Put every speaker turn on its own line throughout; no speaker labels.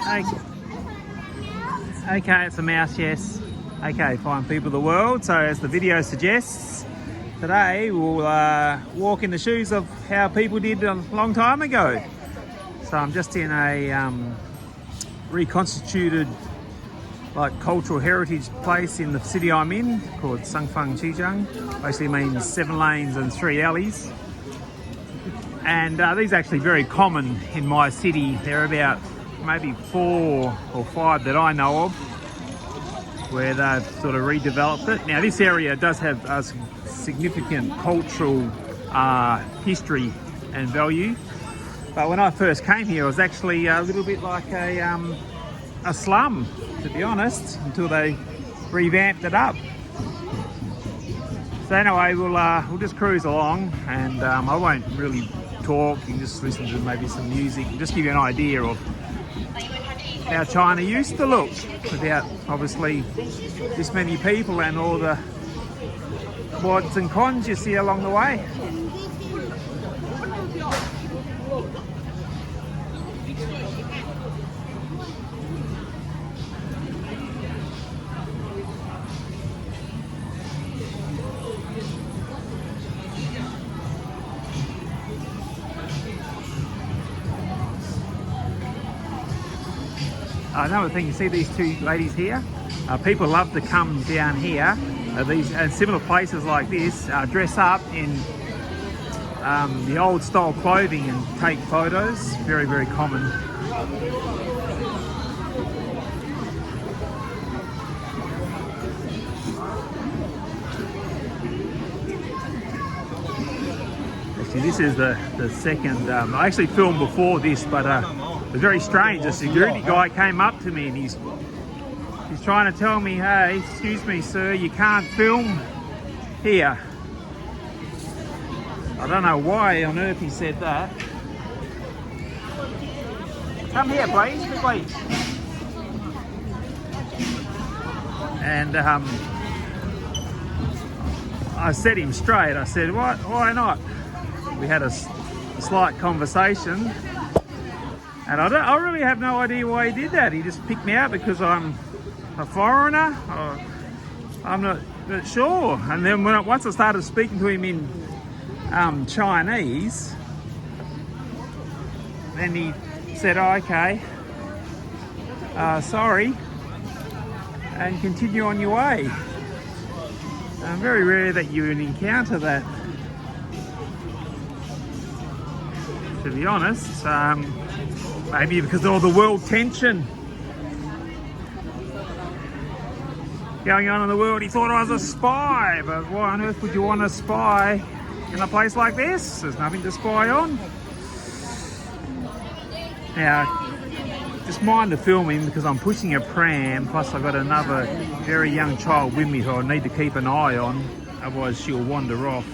Okay. Okay, it's a mouse, yes. Okay, fine, people of the world. So as the video suggests, today we'll walk in the shoes of how people did a long time ago. So I'm just in a reconstituted like cultural heritage place in the city I'm in called Sanfang Qixiang. Basically means 7 lanes and 3 alleys. And these are actually very common in my city. There are about maybe 4 or 5 that I know of where they've sort of redeveloped it. Now this area does have a significant cultural history and value. But when I first came here, it was actually a little bit like a slum, to be honest, until they revamped it up. So anyway, we'll just cruise along, and I won't really talk. You can just listen to maybe some music and just give you an idea of how China used to look without obviously this many people and all the mods and cons you see along the way. Another thing, you see these 2 ladies here? People love to come down here, these and similar places like this, dress up in the old style clothing and take photos. Very, very common. Actually, this is the second. I actually filmed before this, but it was very strange. A security guy came up to me and he's trying to tell me, hey, excuse me, sir, you can't film here. I don't know why on earth he said that. Come here, please, please. And I set him straight. I said, what? Why not? We had a slight conversation. And I really have no idea why he did that. He just picked me out because I'm a foreigner. I'm not sure. And then once I started speaking to him in Chinese, then he said, oh, okay, sorry, and continue on your way. Very rare that you would encounter that, to be honest. Maybe because of all the world tension going on in the world, he thought I was a spy. But why on earth would you want to spy in a place like this? There's nothing to spy on. Now, just mind the filming because I'm pushing a pram, plus I've got another very young child with me who I need to keep an eye on, otherwise she'll wander off.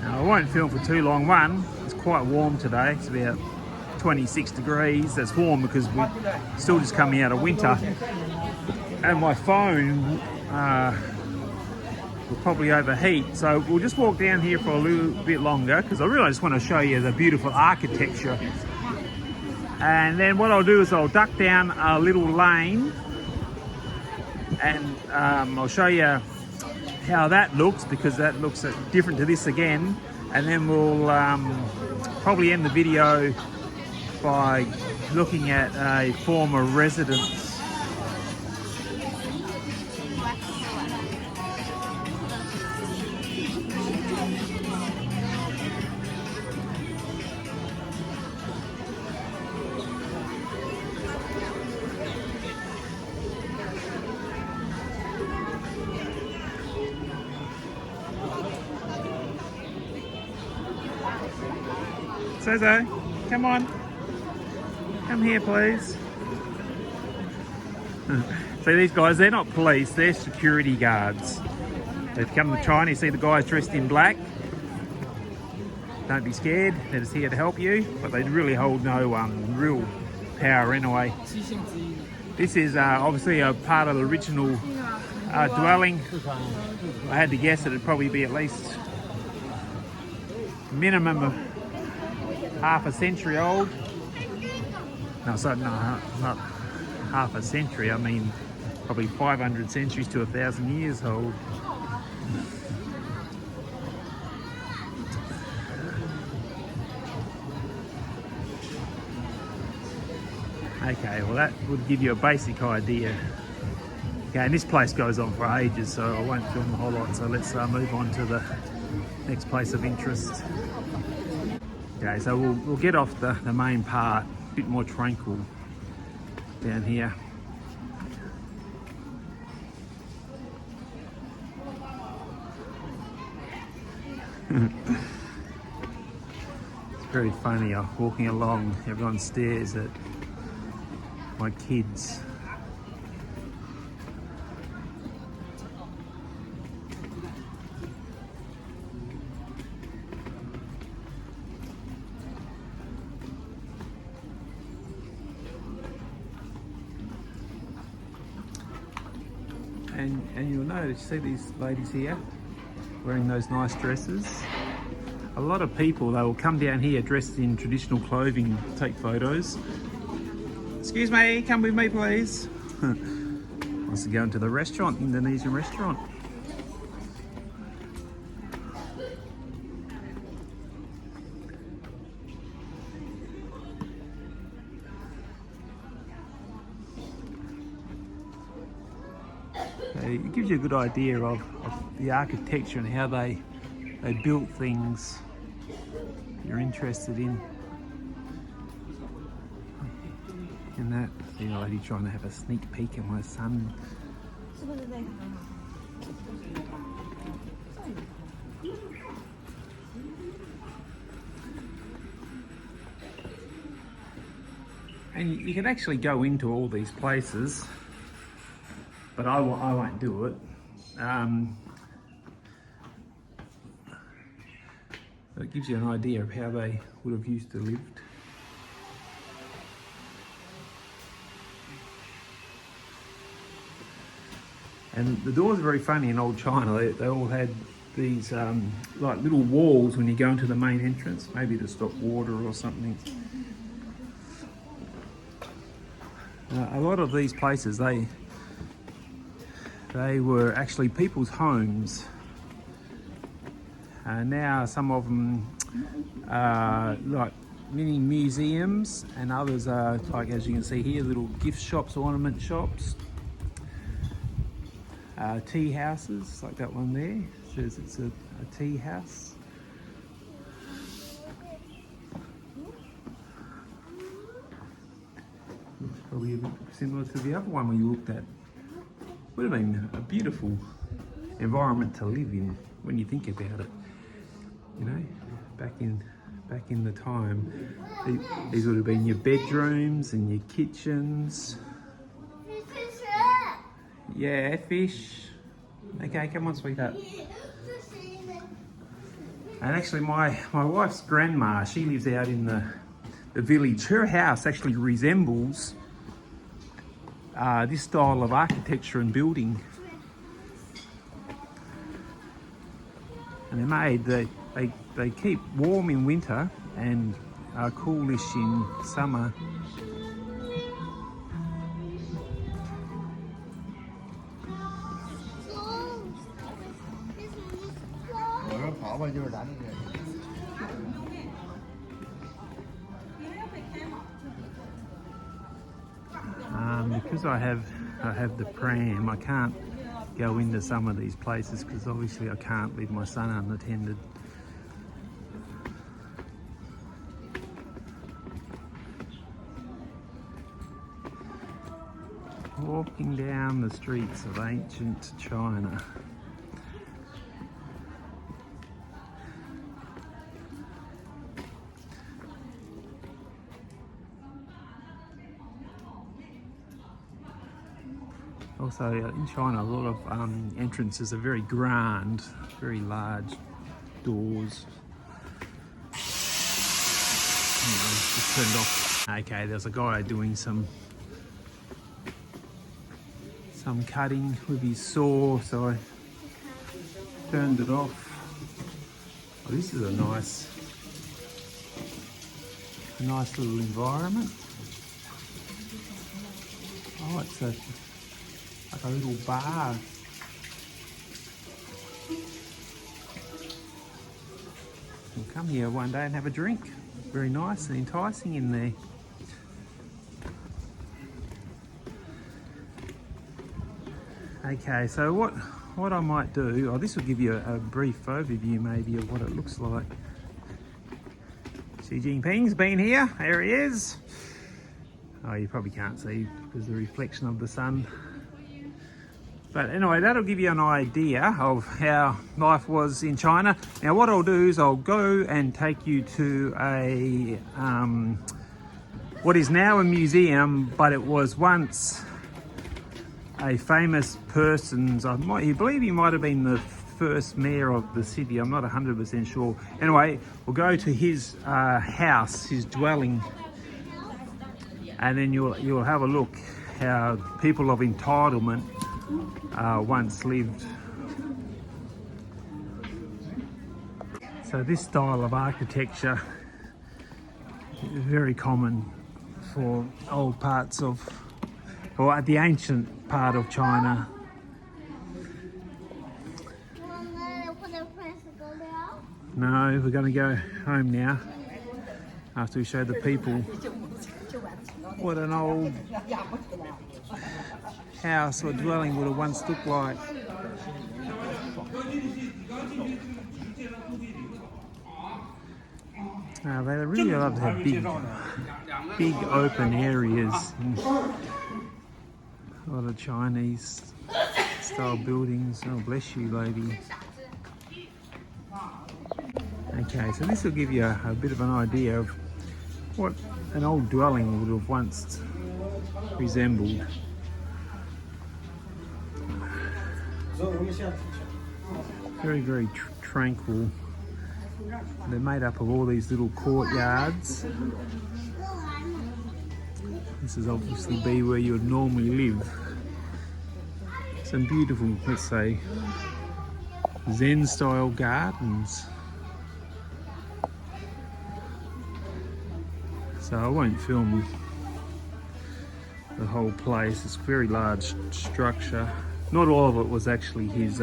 I won't film for too long. One, it's quite warm today. It's about 26 degrees. That's warm because we're still just coming out of winter. And my phone will probably overheat. So we'll just walk down here for a little bit longer because I really just want to show you the beautiful architecture. And then what I'll do is I'll duck down a little lane and I'll show you how that looks, because that looks different to this again. And then we'll probably end the video by looking at a former residence. Sozo, come on. Come here, please. See, these guys, they're not police, they're security guards. They've come to China, you see the guys dressed in black. Don't be scared, they're just here to help you, but they really hold no real power anyway. This is obviously a part of the original dwelling. I had to guess it'd probably be at least minimum of half a century old. No, sorry, no, not half a century. I mean, probably 500 centuries to 1,000 years old. Okay, well that would give you a basic idea. Okay, and this place goes on for ages, so I won't film the whole lot. So let's move on to the next place of interest. Okay, so we'll get off the main part, a bit more tranquil down here. It's very funny, I'm walking along, everyone stares at my kids. And you'll notice, see these ladies here wearing those nice dresses. A lot of people, they will come down here dressed in traditional clothing, take photos. Excuse me, come with me please. Wants to go into the restaurant, Indonesian restaurant. It gives you a good idea of the architecture and how they built things you're interested in. And that, see the lady trying to have a sneak peek at my son. And you can actually go into all these places, but I won't do it. It gives you an idea of how they would have used to live. And the doors are very funny in old China. They all had these like little walls when you go into the main entrance, maybe to stop water or something. A lot of these places, they were actually people's homes. Now some of them are like mini museums, and others are, like as you can see here, little gift shops, ornament shops. Tea houses, like that one there, says it's a tea house. Looks probably a bit similar to the other one we looked at. Would have been a beautiful environment to live in when you think about it. You know, back in the time, these would have been your bedrooms and your kitchens. Yeah, fish. Okay, come on, sweetheart. And actually, my wife's grandma, she lives out in the village. Her house actually resembles this style of architecture and building. And they're made, they keep warm in winter and are coolish in summer. Because I have the pram, I can't go into some of these places because obviously I can't leave my son unattended. Walking down the streets of ancient China. Also in China, a lot of entrances are very grand, very large doors. Anyway, just turned it off. Okay, there's a guy doing some cutting with his saw, so I turned it off. Oh, this is a nice little environment. Oh, it's like a little bar. We'll come here one day and have a drink. Very nice and enticing in there. Okay, so what I might do, this will give you a brief overview maybe of what it looks like. Xi Jinping's been here, there he is. Oh, you probably can't see because of the reflection of the sun. But anyway, that'll give you an idea of how life was in China. Now what I'll do is I'll go and take you to a, what is now a museum, but it was once a famous person's, I believe he might have been the first mayor of the city, I'm not 100% sure. Anyway, we'll go to his house, his dwelling, and then you'll have a look how people of entitlement once lived. So this style of architecture is very common for old parts of, or at the ancient part of China. No, we're going to go home now after we show the people what an old house or dwelling would have once looked like. They really love to have big open areas. And a lot of Chinese style buildings. Oh, bless you, lady. Okay, so this will give you a bit of an idea of what an old dwelling would have once resembled. Very, very tranquil. They're made up of all these little courtyards. This is obviously be where you would normally live. Some beautiful, let's say, Zen style gardens. So I won't film the whole place. It's a very large structure. Not all of it was actually his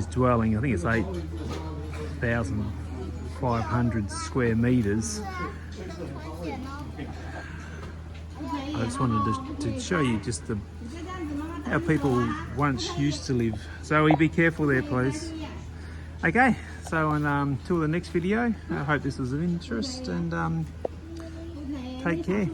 dwelling. I think it's 8,500 square meters. I just wanted to show you just how people once used to live. So be careful there, please. Okay, so until the next video, I hope this was of interest, and take care.